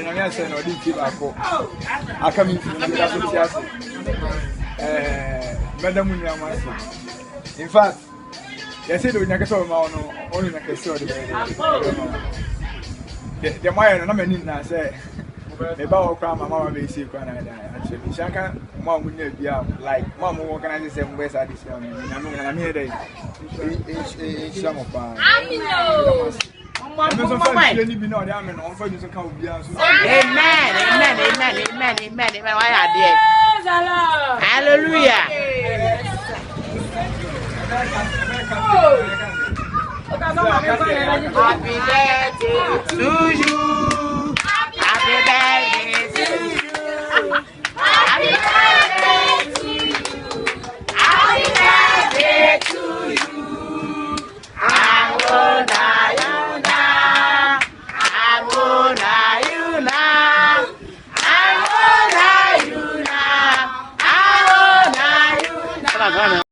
nyame ase na odi ti bako aka mi ti na da so ti ase madam ni amase in fact yes say do nyaka so ma ono onu nyaka so de the moya no na mani na say me ba wo kwa mama be si kwa na actually shanka mo mu nya bia like mo mo organize say mo be sa this year na me dey shamo pa amino amen, amen. Why are there? Hallelujah. Happy birthday to you. Happy birthday to you. Happy birthday to you. Happy birthday to you. I